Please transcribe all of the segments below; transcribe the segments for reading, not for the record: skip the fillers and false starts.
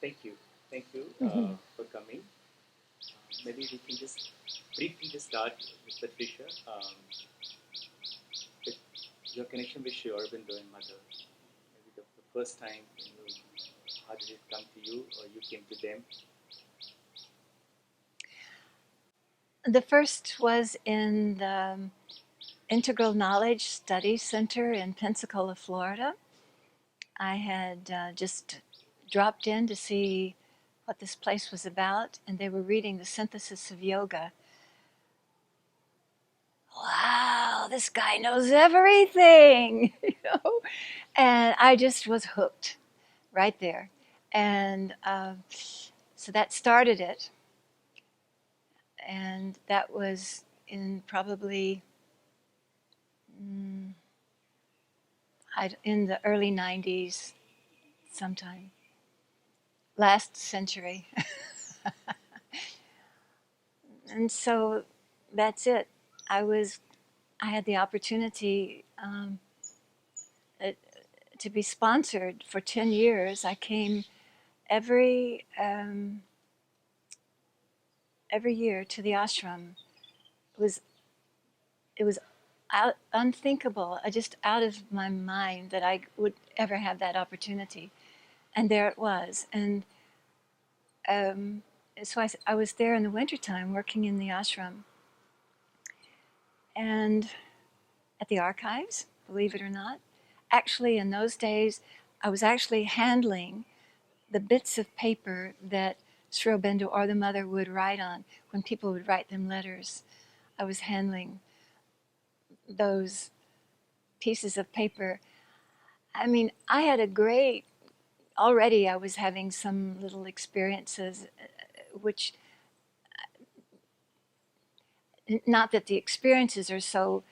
Thank you. Thank you for coming. Maybe we can just briefly start with Patricia, with your connection with Sri Aurobindo and Mother. Maybe the first time, how did it come to you, or you came to them? The first was in the Integral Knowledge Study Center in Pensacola, Florida. I had just dropped in to see what this place was about, and they were reading The Synthesis of Yoga. Wow, this guy knows everything, And I just was hooked right there. And so that started it. And that was in probably in the early 90s sometime, last century. And so that's it. I had the opportunity to be sponsored for 10 years. I came every year to the ashram. It was unthinkable, just out of my mind that I would ever have that opportunity. And there it was. And so I was there in the wintertime working in the ashram and at the archives, believe it or not. Actually, in those days, I was actually handling the bits of paper that Sri Aurobindo or the mother would write on when people would write them letters. I was handling those pieces of paper. I mean, I had already I was having some little experiences, which, not that the experiences are so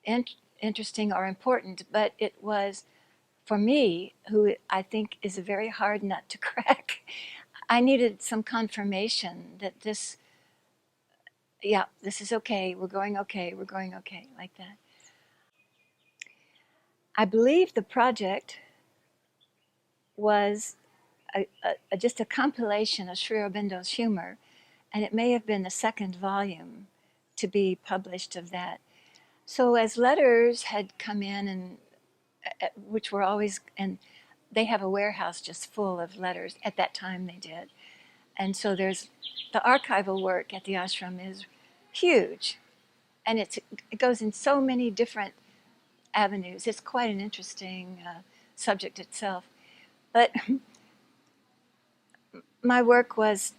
interesting or important, but it was, for me, who I think is a very hard nut to crack, I needed some confirmation that this is okay, we're going okay, like that. I believe the project was just a compilation of Sri Aurobindo's humor, and it may have been the second volume to be published of that. So as letters had come in, and which were always, and they have a warehouse just full of letters. At that time they did. And so there's the archival work at the ashram is huge, and it goes in so many different avenues. It's quite an interesting subject itself. But my work was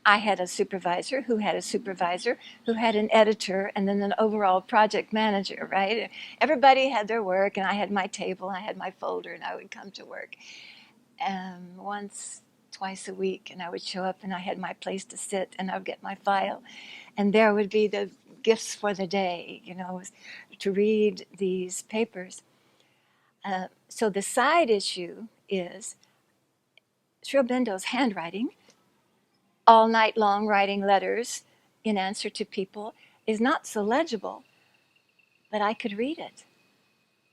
I had a supervisor who had a supervisor who had an editor and then an overall project manager, right? Everybody had their work, and I had my table, I had my folder, and I would come to work once, twice a week, and I would show up and I had my place to sit, and I would get my file, and there would be the gifts for the day, to read these papers. So the side issue is Sri Aurobindo's handwriting, all night long writing letters in answer to people, is not so legible, but I could read it.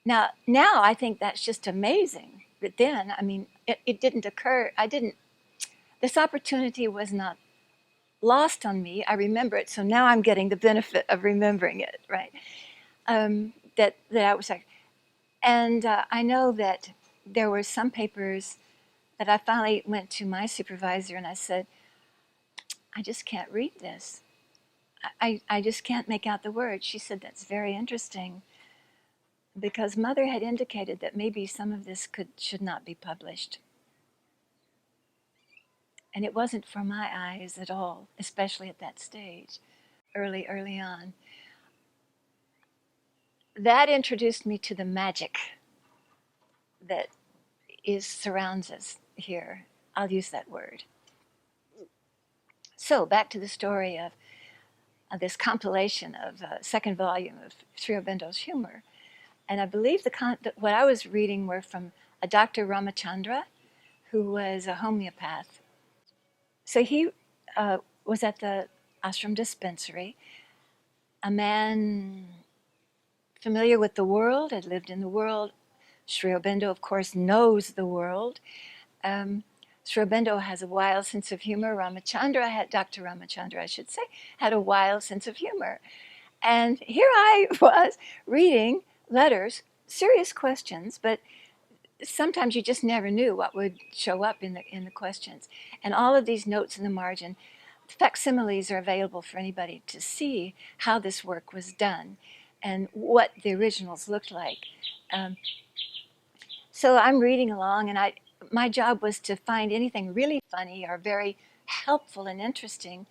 Now I think that's just amazing. But then, I mean, it didn't occur. This opportunity was not lost on me. I remember it, so now I'm getting the benefit of remembering it, right? That I was like, and I know that there were some papers that I finally went to my supervisor and I said, I just can't read this. I just can't make out the words. She said, that's very interesting, because Mother had indicated that maybe some of this should not be published. And it wasn't for my eyes at all, especially at that stage, early on. That introduced me to the magic that surrounds us here. I'll use that word. So back to the story of this compilation of second volume of Sri Aurobindo's humor. And I believe what I was reading were from a Dr. Ramachandra, who was a homeopath. So he was at the ashram dispensary, a man familiar with the world, had lived in the world. Sri Aurobindo, of course, knows the world. Sri Aurobindo has a wild sense of humor. Dr. Ramachandra, I should say, had a wild sense of humor. And here I was reading letters, serious questions, but sometimes you just never knew what would show up in the questions. And all of these notes in the margin, facsimiles are available for anybody to see how this work was done and what the originals looked like. So I'm reading along, and my job was to find anything really funny or very helpful and interesting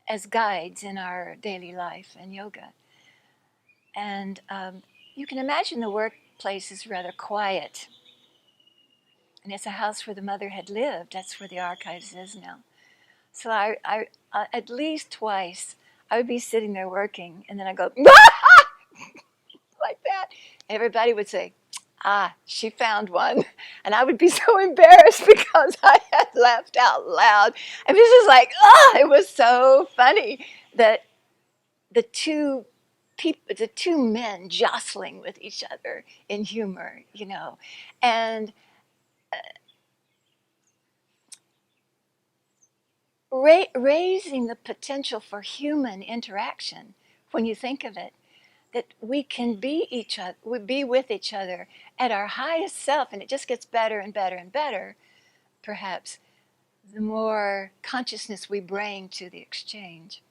as guides in our daily life and yoga. And you can imagine the workplace is rather quiet. And it's a house where the mother had lived. That's where the archives is now. So I at least twice, I would be sitting there working, and then I go, like that. Everybody would say, she found one. And I would be so embarrassed because I had laughed out loud. And this is like, it was so funny that the two men jostling with each other in humor, and raising the potential for human interaction when you think of it, that we can be with each other at our highest self, and it just gets better and better and better, perhaps, the more consciousness we bring to the exchange.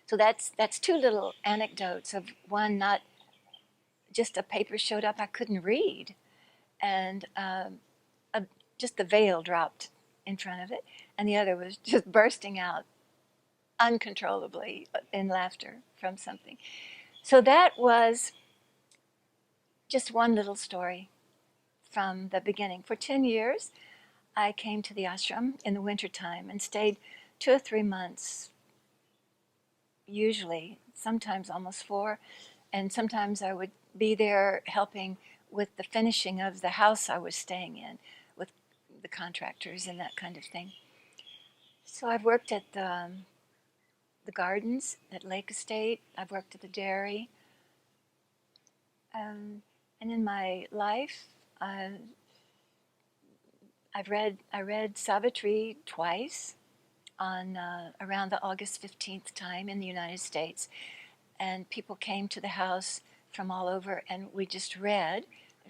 So that's two little anecdotes of one, not just a paper showed up I couldn't read, and just the veil dropped in front of it, and the other was just bursting out uncontrollably in laughter from something. So that was just one little story from the beginning. For 10 years, I came to the ashram in the wintertime and stayed 2 or 3 months, usually, sometimes almost 4. And sometimes I would be there helping with the finishing of the house I was staying in, with the contractors and that kind of thing. So I've worked at the gardens at Lake Estate. I've worked at the dairy. And in my life, I read Savitri twice on around the August 15th time in the United States, and people came to the house from all over, and we just read.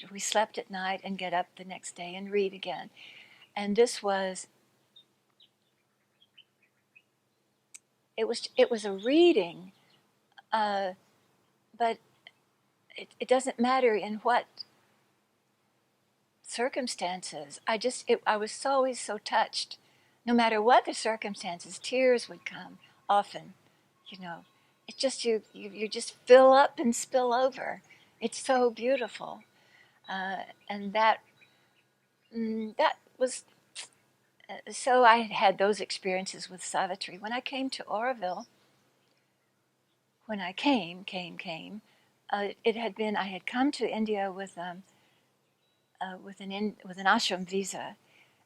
We slept at night and get up the next day and read again. And this was it was a reading, but it doesn't matter in what circumstances. I was always so touched. No matter what the circumstances, tears would come often. It's just you just fill up and spill over. It's so beautiful, and that was. So I had those experiences with Savitri. When I came to Auroville, it had been, I had come to India with an ashram visa,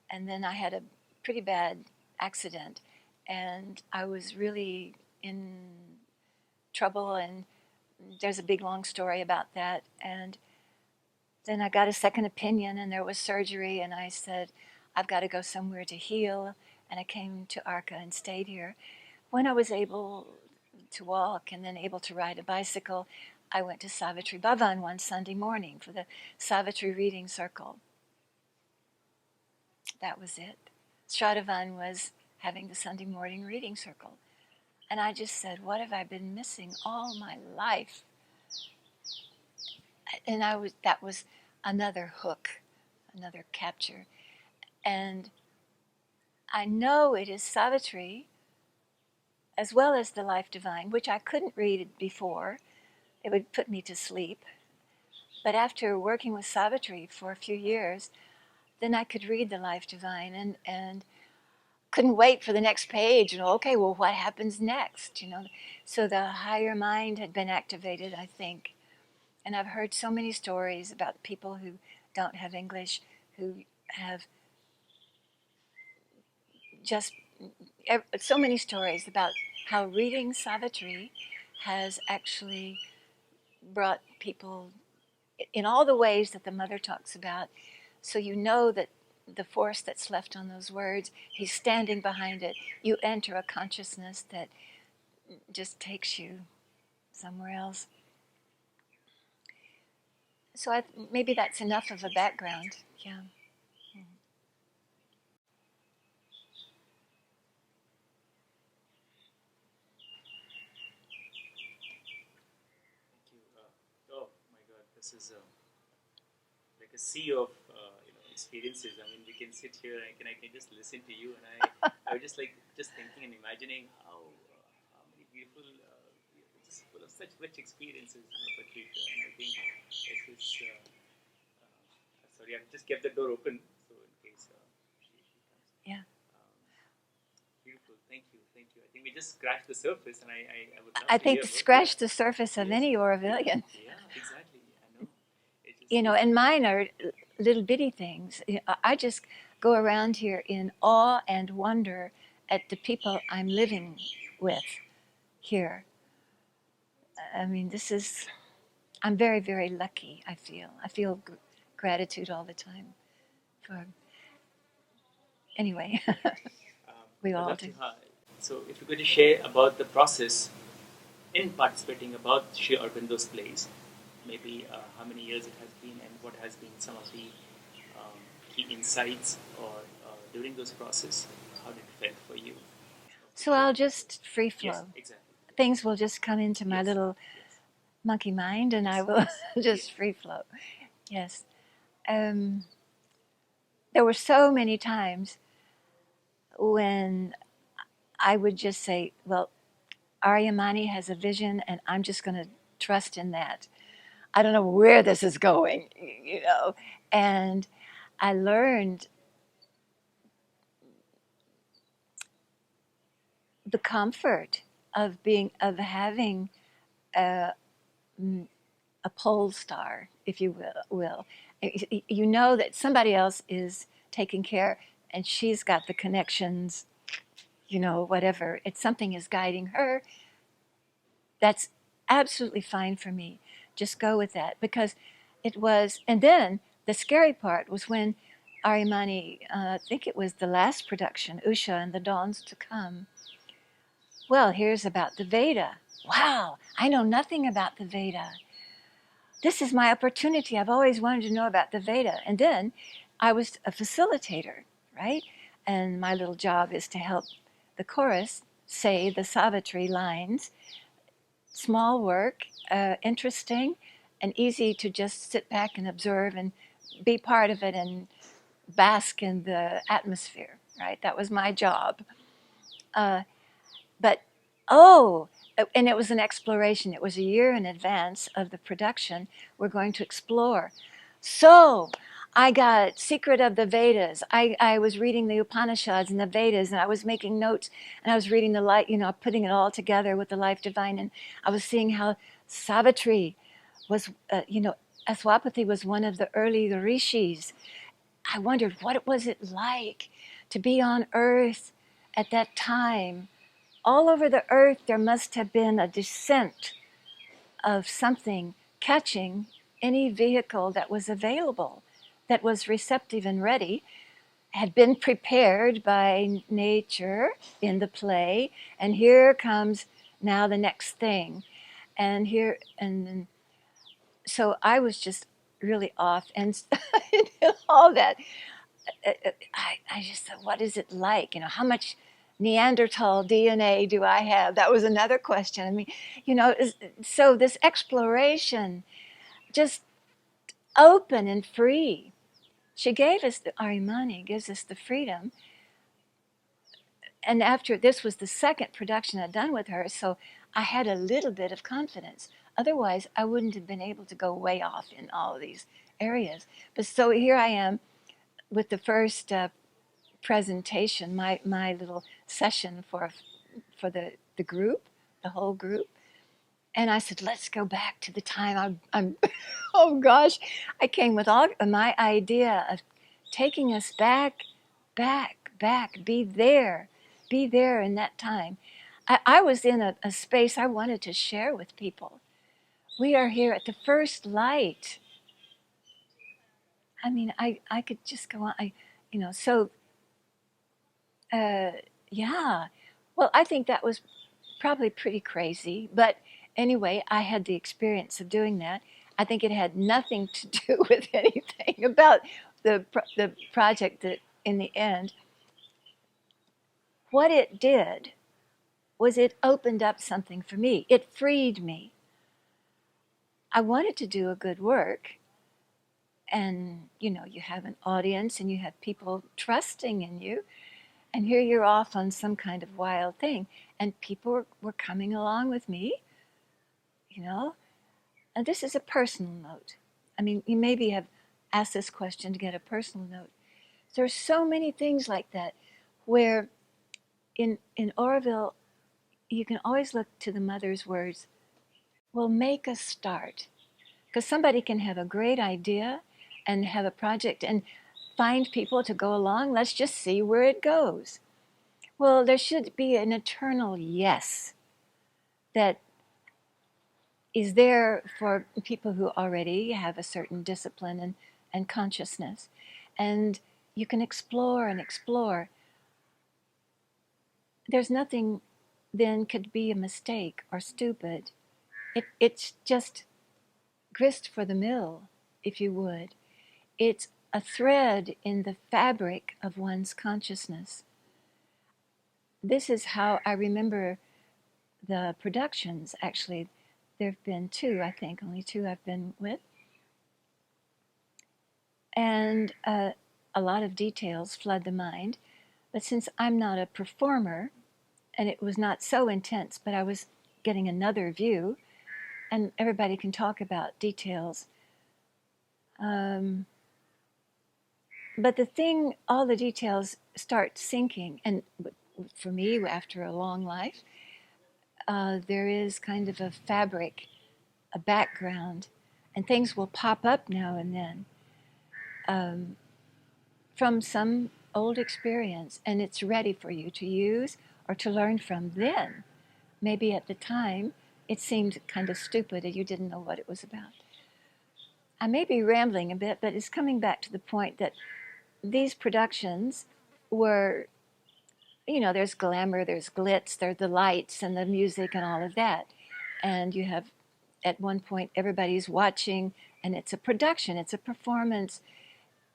and then I had a pretty bad accident, and I was really in trouble, and there's a big long story about that. And then I got a second opinion, and there was surgery, and I said, I've got to go somewhere to heal, and I came to Arca and stayed here. When I was able to walk and then able to ride a bicycle, I went to Savitri Bhavan one Sunday morning for the Savitri reading circle. That was it. Shraddhavan was having the Sunday morning reading circle. And I just said, what have I been missing all my life? And that was another hook, another capture. And I know it is Savitri, as well as the Life Divine, which I couldn't read before. It would put me to sleep. But after working with Savitri for a few years, then I could read the Life Divine and couldn't wait for the next page. Okay, well, what happens next? So the higher mind had been activated, I think. And I've heard so many stories about people who don't have English, who have just so many stories about how reading Savitri has actually brought people in all the ways that the mother talks about. So that the force that's left on those words. He's standing behind it. You enter a consciousness that just takes you somewhere else. So maybe that's enough of a background. Yeah. Thank you. Oh my God, this is like a sea of experiences. I mean, we can sit here and I can just listen to you, and I was just thinking and imagining how many beautiful, just full of such rich experiences, Patricia. And I think this is. Sorry, I've just kept the door open, so in case she comes. Yeah. Beautiful. Thank you. Thank you. I think we just scratched the surface, and I would love I to think hear scratch the surface of any Aurovillian. Yeah, exactly. I know. And mine are little bitty things. I just go around here in awe and wonder at the people I'm living with here. I mean, I'm very, very lucky, I feel. I feel gratitude all the time for, anyway, we all do. So, if you could share about the process in participating about Sri Aurobindo's plays, maybe how many years it has been and what has been some of the key insights or during those process, how did it feel for you? So I'll just free flow. Yes, exactly. Things will just come into my little monkey mind and I will just free flow. Yes. There were so many times when I would just say, well, Aryamani has a vision and I'm just going to trust in that. I don't know where this is going, and I learned the comfort of having a pole star, if you will. You know that somebody else is taking care and she's got the connections, whatever. Something is guiding her. That's absolutely fine for me. Just go with that because it was. And then the scary part was when Aryamani, I think it was the last production, Usha and the Dawns to Come. Well, here's about the Veda. Wow, I know nothing about the Veda. This is my opportunity. I've always wanted to know about the Veda. And then I was a facilitator, right? And my little job is to help the chorus say the Savitri lines. Small work, interesting, and easy to just sit back and observe and be part of it and bask in the atmosphere, right? That was my job. And it was an exploration. It was a year in advance of the production. We're going to explore. So I got Secret of the Vedas. I was reading the Upanishads and the Vedas, and I was making notes, and I was reading the light, putting it all together with the Life Divine. And I was seeing how Savitri was, Aswapati was one of the early rishis. I wondered what was it like to be on earth at that time. All over the earth, there must have been a descent of something catching any vehicle that was available, that was receptive and ready, had been prepared by nature in the play, and here comes now the next thing. So I was just really off, and all that. I just thought, what is it like? How much Neanderthal DNA do I have? That was another question. I mean, so this exploration, just open and free. She gave us, Aryamani gives us the freedom. And after this was the second production I'd done with her, so I had a little bit of confidence. Otherwise, I wouldn't have been able to go way off in all of these areas. But so here I am with the first presentation, my little session for the group, the whole group. And I said, let's go back to the time I'm oh gosh, I came with all my idea of taking us back, be there in that time. I was in a space I wanted to share with people. We are here at the first light. I mean, I could just go on. So yeah. Well, I think that was probably pretty crazy, but anyway, I had the experience of doing that. I think it had nothing to do with anything about the project that in the end. What it did was it opened up something for me. It freed me. I wanted to do a good work, and you have an audience and you have people trusting in you, and here you're off on some kind of wild thing, and people were coming along with me, you know. And this is a personal note. I mean, you maybe have asked this question to get a personal note. There's so many things like that where in Auroville, you can always look to the mother's words, well, make a start. Because somebody can have a great idea and have a project and find people to go along. Let's just see where it goes. Well, there should be an eternal yes that is there for people who already have a certain discipline and consciousness. And you can explore and explore. There's nothing then could be a mistake or stupid. It's just grist for the mill, if you would. It's a thread in the fabric of one's consciousness. This is how I remember the productions. Actually, there have been two, I think, only two I've been with. And a lot of details flood the mind. But since I'm not a performer, and it was not so intense, but I was getting another view, and everybody can talk about details. But the thing, all the details start sinking. And for me, after a long life, there is kind of a fabric, a background, and things will pop up now and then from some old experience, and it's ready for you to use or to learn from then. Maybe at the time it seemed kind of stupid and you didn't know what it was about. I may be rambling a bit, but it's coming back to the point that these productions were, there's glamour, there's glitz, there's the lights and the music and all of that. And you have, at one point, everybody's watching, and it's a production, it's a performance,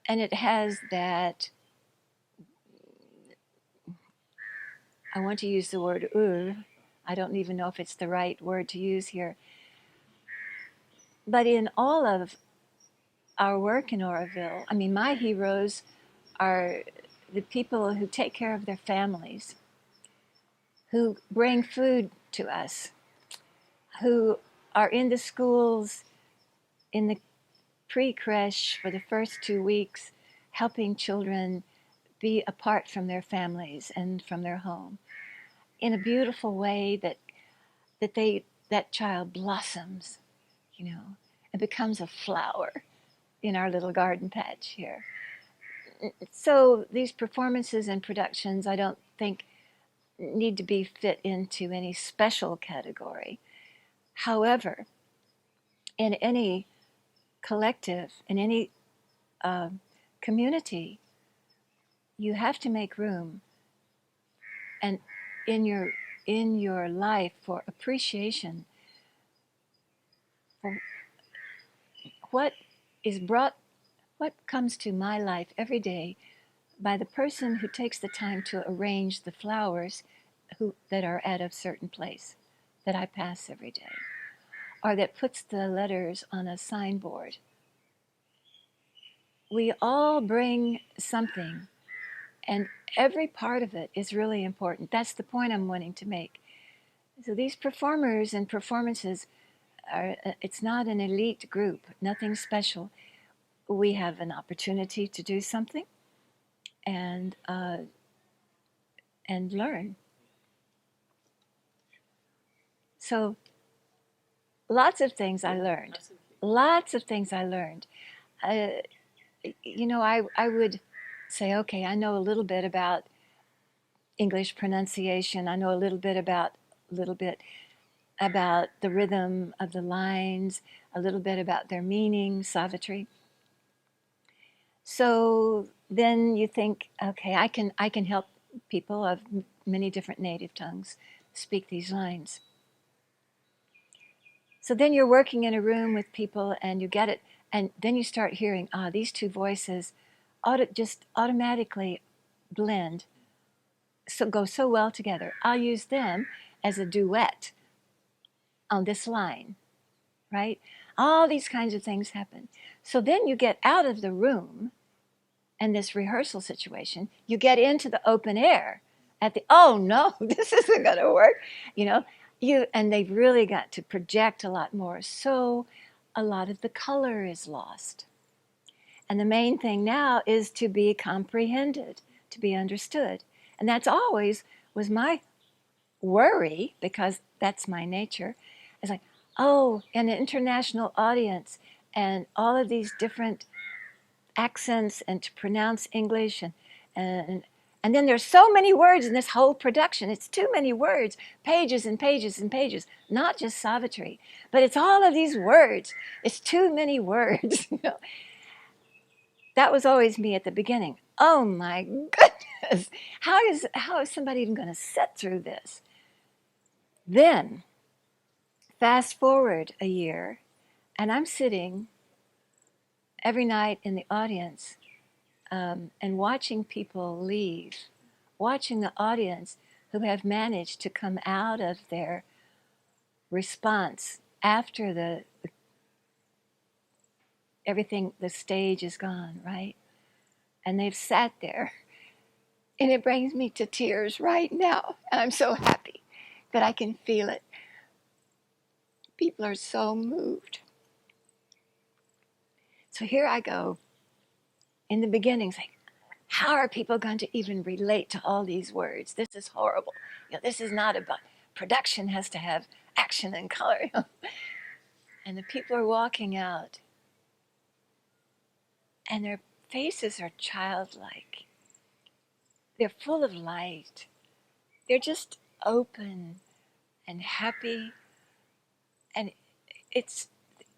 and it has that, I want to use the word I don't even know if it's the right word to use here. But in all of our work in Auroville, I mean, my heroes are the people who take care of their families, who bring food to us, who are in the schools, in the pre-creche for the first 2 weeks, helping children be apart from their families and from their home in a beautiful way that child blossoms, and becomes a flower in our little garden patch here. So these performances and productions, I don't think need to be fit into any special category. However, in any collective, in any community, you have to make room and in your life for appreciation for what comes to my life every day by the person who takes the time to arrange the flowers that are at a certain place that I pass every day, or that puts the letters on a signboard. We all bring something, and every part of it is really important. That's the point I'm wanting to make. So these performers and performances it's not an elite group, nothing special. We have an opportunity to do something and learn. So lots of things I learned. Lots of things I learned. I would say, okay, I know a little bit about English pronunciation. I know a little bit about the rhythm of the lines, a little bit about their meaning, Savitri. So then you think, okay, I can help people of many different native tongues speak these lines. So then you're working in a room with people and you get it, and then you start hearing, these two voices just automatically blend, so go so well together. I'll use them as a duet on this line, right? All these kinds of things happen. So then you get out of the room and this rehearsal situation, you get into the open air at the, oh no, this isn't going to work, and they've really got to project a lot more. So a lot of the color is lost. And the main thing now is to be comprehended, to be understood. And that's always was my worry, because that's my nature. It's like, oh, an international audience and all of these different accents and to pronounce English and then there's so many words in this whole production. It's too many words, pages and pages and pages, not just Savitri, but it's all of these words. It's too many words. That was always me at the beginning. Oh my goodness, how is somebody even going to sit through this? Then, fast forward a year, and I'm sitting every night in the audience and watching people leave, watching the audience who have managed to come out of their response after everything, the stage is gone, right? And they've sat there. And it brings me to tears right now. And I'm so happy that I can feel it. People are so moved. So here I go. In the beginning, it's like, how are people going to even relate to all these words? This is horrible. This is not about production, has to have action and color. And the people are walking out, and their faces are childlike. They're full of light. They're just open and happy. And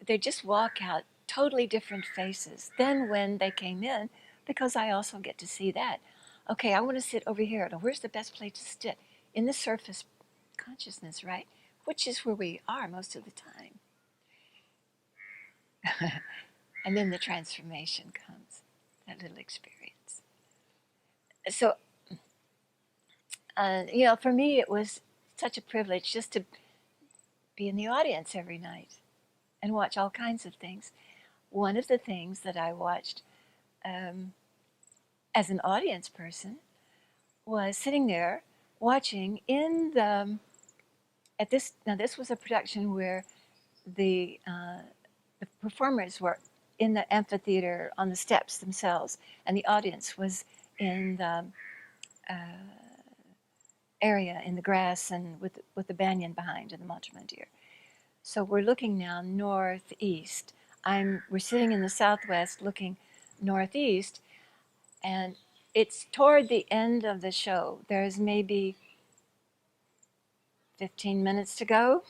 they just walk out totally different faces than when they came in, because I also get to see that. Okay, I want to sit over here. Now, where's the best place to sit? In the surface consciousness, right? Which is where we are most of the time. And then the transformation comes, that little experience. So, for me, it was such a privilege just to be in the audience every night and watch all kinds of things. One of the things that I watched as an audience person was sitting there watching this was a production where the performers were in the amphitheater on the steps themselves, and the audience was in the area in the grass and with the banyan behind and the Montemandir. So we're looking now northeast. We're sitting in the southwest looking northeast, and it's toward the end of the show. There's maybe 15 minutes to go.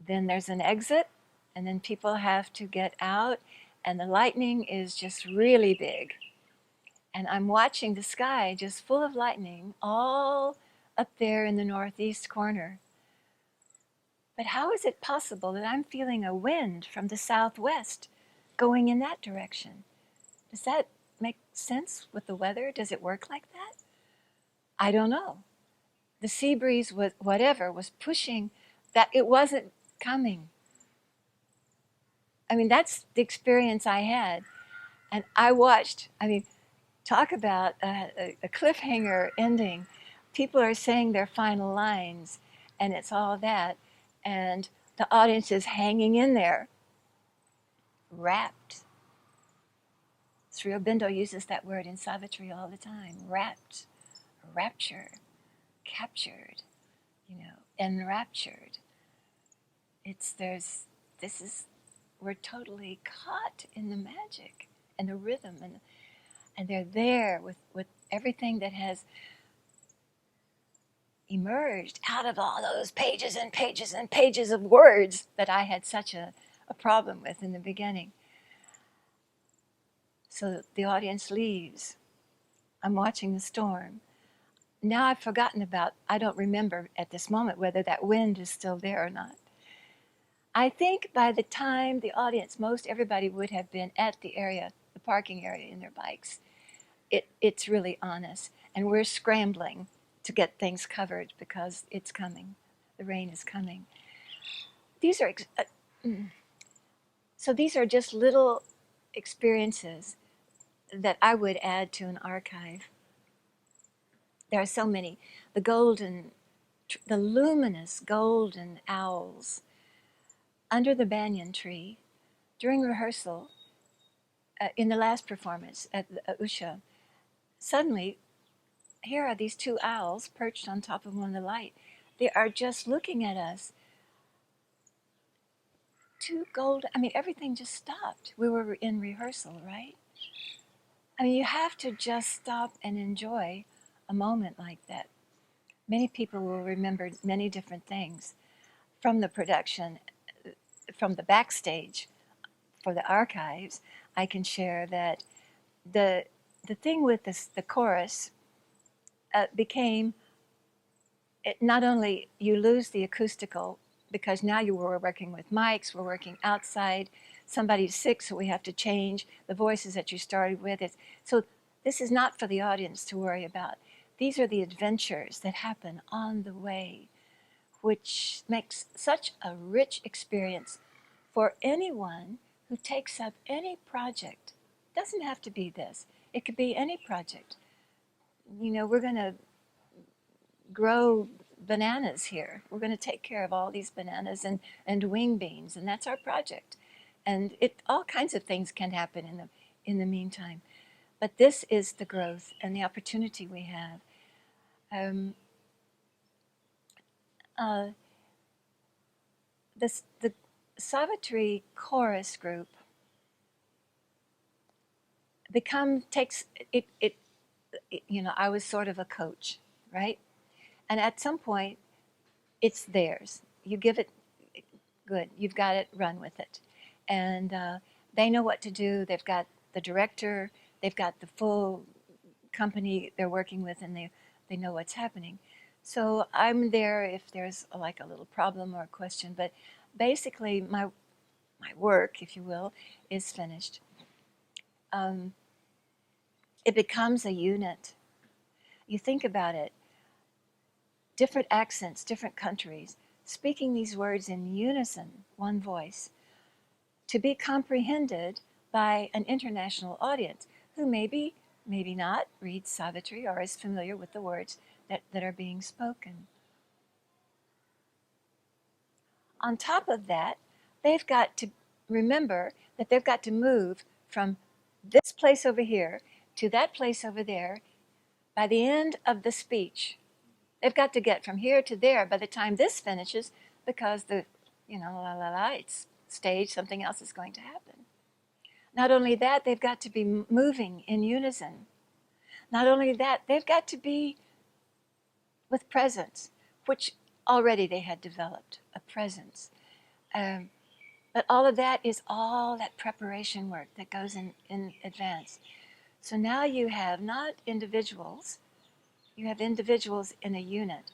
Then there's an exit, and then people have to get out, and the lightning is just really big. And I'm watching the sky just full of lightning all up there in the northeast corner. But how is it possible that I'm feeling a wind from the southwest going in that direction? Does that make sense with the weather? Does it work like that? I don't know. The sea breeze was pushing that. It wasn't coming. I mean, that's the experience I had. And I watched, talk about a cliffhanger ending. People are saying their final lines, and it's all that. And the audience is hanging in there, rapt. Sri Aurobindo uses that word in Savitri all the time. Rapt, rapture, captured, enraptured. We're totally caught in the magic and the rhythm, and they're there with everything that has emerged out of all those pages and pages and pages of words that I had such a problem with in the beginning. So the audience leaves. I'm watching the storm. Now I've forgotten about, I don't remember at this moment whether that wind is still there or not. I think by the time the audience, most everybody would have been at the area, the parking area in their bikes. It's really on us. And we're scrambling to get things covered because it's coming. The rain is coming. These are, so these are just little experiences that I would add to an archive. There are so many. The luminous golden owls under the banyan tree during rehearsal in the last performance at the Usha. Suddenly, here are these two owls perched on top of one of the light. They are just looking at us. Two gold, I mean, everything just stopped. We were in rehearsal, right? I mean, you have to just stop and enjoy a moment like that. Many people will remember many different things from the production, from the backstage for the archives. I can share that the thing with the chorus became not only you lose the acoustical because now you were working with mics, we're working outside, somebody's sick, so we have to change the voices that you started with. So this is not for the audience to worry about. These are the adventures that happen on the way, which makes such a rich experience for anyone who takes up any project. It doesn't have to be this. It could be any project. You know, we're going to grow bananas here. We're going to take care of all these bananas and wing beans, and that's our project. And all kinds of things can happen in the meantime. But this is the growth and the opportunity we have. The Savitri chorus group takes it. You know, I was sort of a coach, right? And at some point, it's theirs. You give it, good, you've got it, run with it. And they know what to do. They've got the director, they've got the full company they're working with, and they know what's happening. So I'm there if there's like a little problem or a question, but basically my work, if you will, is finished. It becomes a unit. You think about it, different accents, different countries, speaking these words in unison, one voice, to be comprehended by an international audience who maybe not reads Savitri or is familiar with the words that are being spoken. On top of that, they've got to remember that they've got to move from this place over here to that place over there by the end of the speech. They've got to get from here to there by the time this finishes, because it's stage, something else is going to happen. Not only that, they've got to be moving in unison. Not only that, they've got to be with presence, which already they had developed, a presence. But all of that is all that preparation work that goes in advance. So now you have not individuals, you have individuals in a unit.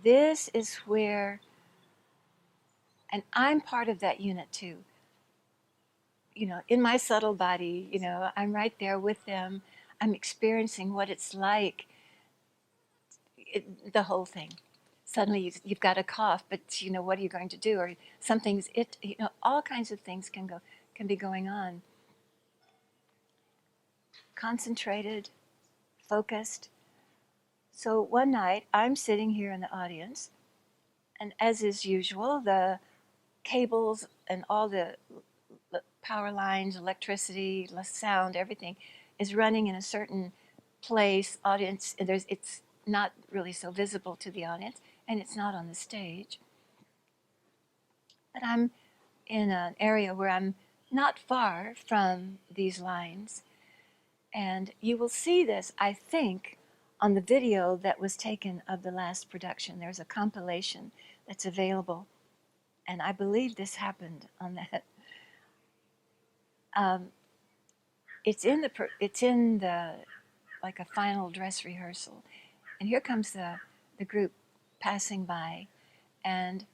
This is where, and I'm part of that unit too. You know, in my subtle body, you know, I'm right there with them. I'm experiencing what it's like, the whole thing. Suddenly you've got a cough, but you know, what are you going to do? Or something's all kinds of things can be going on. Concentrated, focused. So one night I'm sitting here in the audience, and as is usual, the cables and all the power lines, electricity, sound, everything is running in a certain place. Audience, it's not really so visible to the audience, and it's not on the stage. But I'm in an area where I'm not far from these lines. And you will see this, I think, on the video that was taken of the last production. There's a compilation that's available. And I believe this happened on that. it's in the like a final dress rehearsal, and here comes the group passing by, and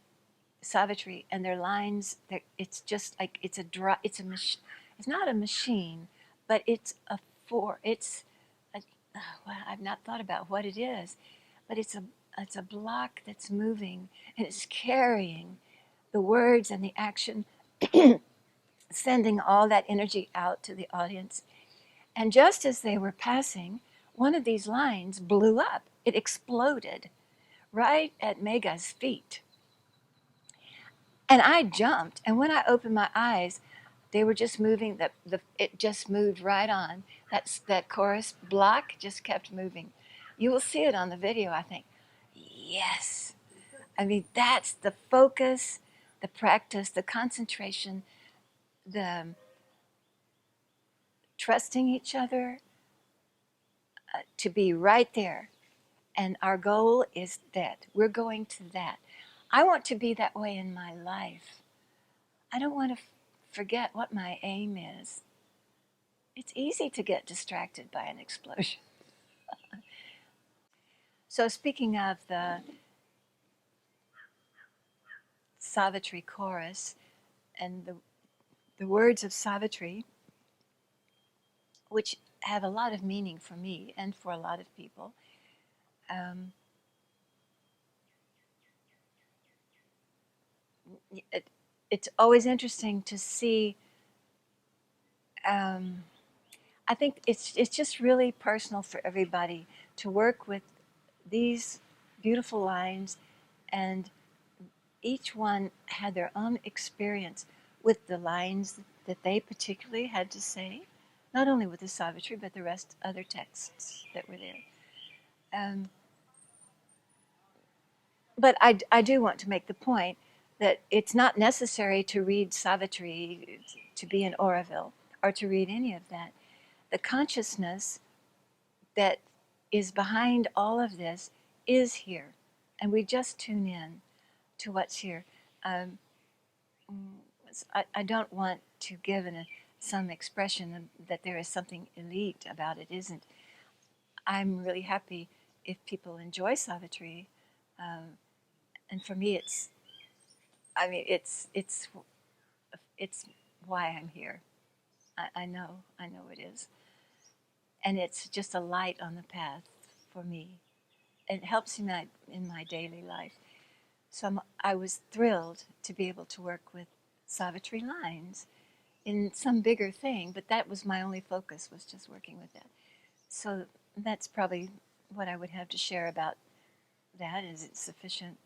Savitri and their lines. It's just like it's a machine. It's not a machine, but it's a four. It's a, well, I've not thought about what it is, but it's a block that's moving and it's carrying the words and the action, sending all that energy out to the audience. And just as they were passing, one of these lines blew up. It exploded right at Mega's feet. And I jumped. And when I opened my eyes, they were just moving. It just moved right on. That chorus block just kept moving. You will see it on the video, I think. Yes. I mean, that's the focus, the practice, the concentration, the trusting each other to be right there. And our goal is that. We're going to that. I want to be that way in my life. I don't want to forget what my aim is. It's easy to get distracted by an explosion. So, speaking of the Savitri chorus and the words of Savitri, which have a lot of meaning for me and for a lot of people, um, it's always interesting to see. Um, I think it's just really personal for everybody to work with these beautiful lines, and each one had their own experience with the lines that they particularly had to say, not only with the Savitri, but the rest other texts that were there. Um, but I do want to make the point that it's not necessary to read Savitri to be in Auroville or to read any of that. The consciousness that is behind all of this is here, and we just tune in to what's here. Um, I don't want to give some expression that there is something elite about it. Isn't. I'm really happy if people enjoy Savitri, and for me, I mean, it's why I'm here. I know it is, and it's just a light on the path for me. It helps me in my daily life. So I was thrilled to be able to work with Savitri lines in some bigger thing, but that was my only focus, was just working with that. So that's probably what I would have to share about that. Is it sufficient?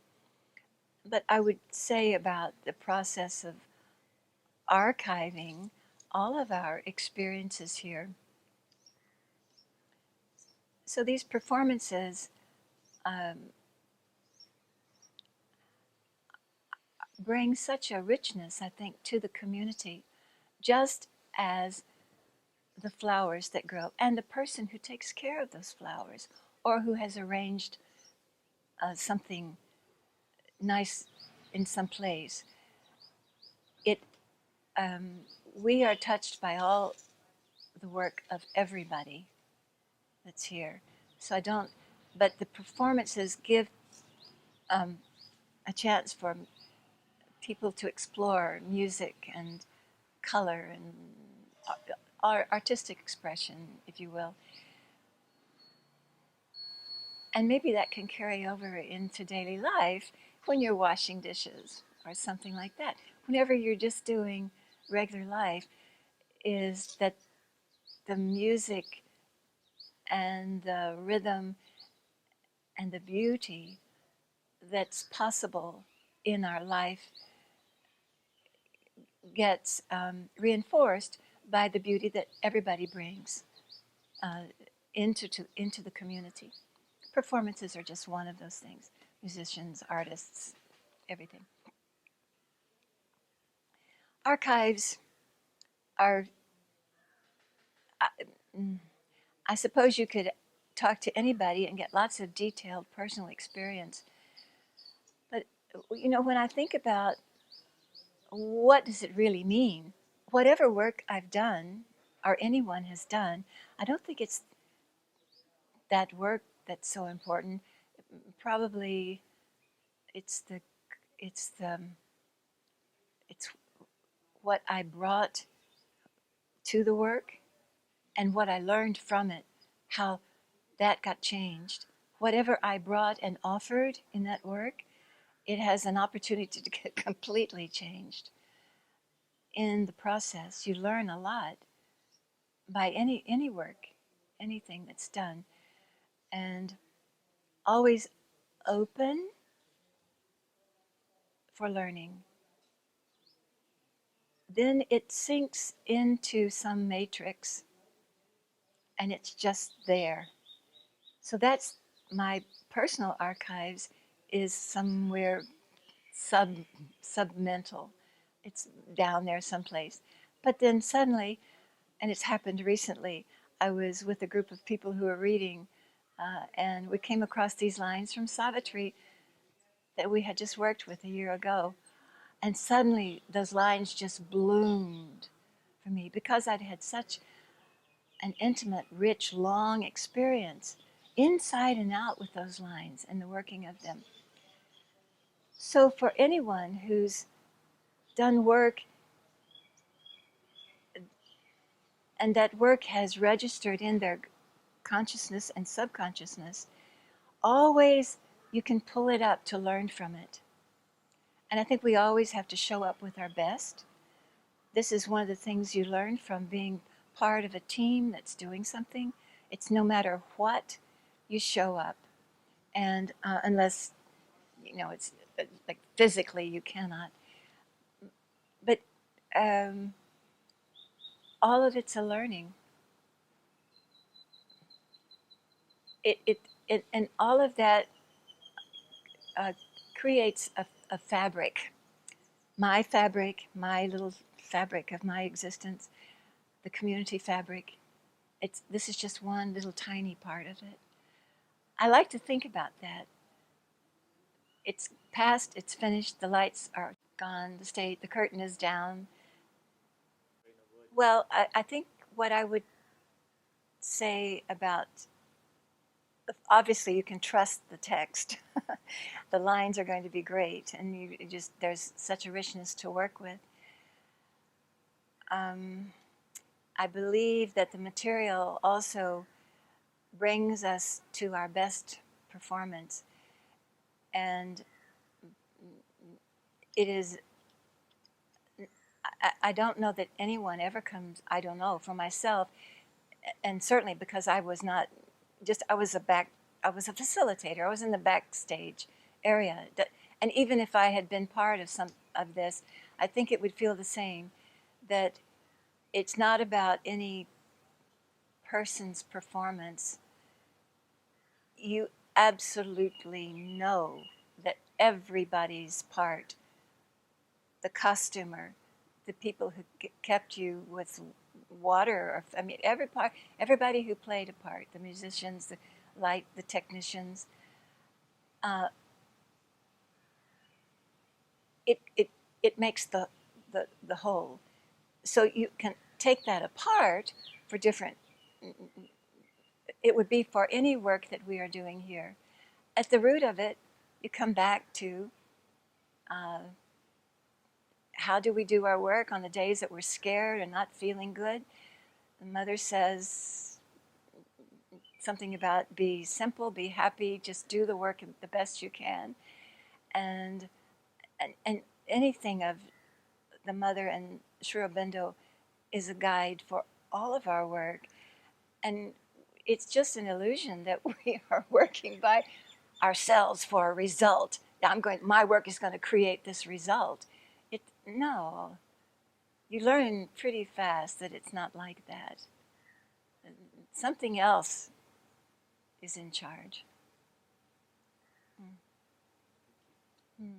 But I would say about the process of archiving all of our experiences here. So these performances bring such a richness, I think, to the community, just as the flowers that grow and the person who takes care of those flowers or who has arranged something nice in some place. It we are touched by all the work of everybody that's here. So I don't, but the performances give a chance for people to explore music and color and artistic expression, if you will. And maybe that can carry over into daily life when you're washing dishes or something like that. Whenever you're just doing regular life, is that the music and the rhythm and the beauty that's possible in our life gets reinforced by the beauty that everybody brings uh, into the community. Performances are just one of those things. Musicians, artists, everything. Archives are, I, I suppose you could talk to anybody and get lots of detailed personal experience. But, you know, when I think about what does it really mean, whatever work I've done or anyone has done. I don't think it's that work that's so important. Probably it's the it's the it's what I brought to the work and what I learned from it, how that got changed. Whatever I brought and offered in that work, it has an opportunity to get completely changed. In the process, you learn a lot by any work, anything that's done, and always open for learning. Then it sinks into some matrix and it's just there. So that's my personal archives is somewhere sub submental. It's down there someplace. But then suddenly, and it's happened recently, I was with a group of people who were reading, and we came across these lines from Savitri that we had just worked with a year ago. And suddenly those lines just bloomed for me because I'd had such an intimate, rich, long experience inside and out with those lines and the working of them. So for anyone who's done work and that work has registered in their consciousness and subconsciousness, always you can pull it up to learn from it. And I think we always have to show up with our best. This is one of the things you learn from being part of a team that's doing something. It's no matter what, you show up. And unless, it's like physically you cannot. But all of it's a learning. And all of that creates a fabric. My fabric, my little fabric of my existence, the community fabric. This is just one little tiny part of it. I like to think about that. It's past, it's finished, the lights are gone, the curtain is down. Well, I think what I would say about, obviously you can trust the text. The lines are going to be great, and there's such a richness to work with. I believe that the material also brings us to our best performance, and it is, I don't know that anyone ever comes, I don't know, for myself, and certainly because I was not just, I was a facilitator, I was in the backstage area, and even if I had been part of some of this, I think it would feel the same, that it's not about any person's performance. You absolutely know that everybody's part, the costumer, the people who kept you with water, everybody who played a part, the musicians, the light, the technicians, it makes the whole. So you can take that apart for different, it would be for any work that we are doing here. At the root of it, you come back to how do we do our work on the days that we're scared and not feeling good? The mother says something about be simple, be happy, just do the work the best you can. And anything of the mother and Sri Aurobindo is a guide for all of our work. And it's just an illusion that we are working by ourselves for a result. My work is going to create this result. No, you learn pretty fast that it's not like that. Something else is in charge. Mm.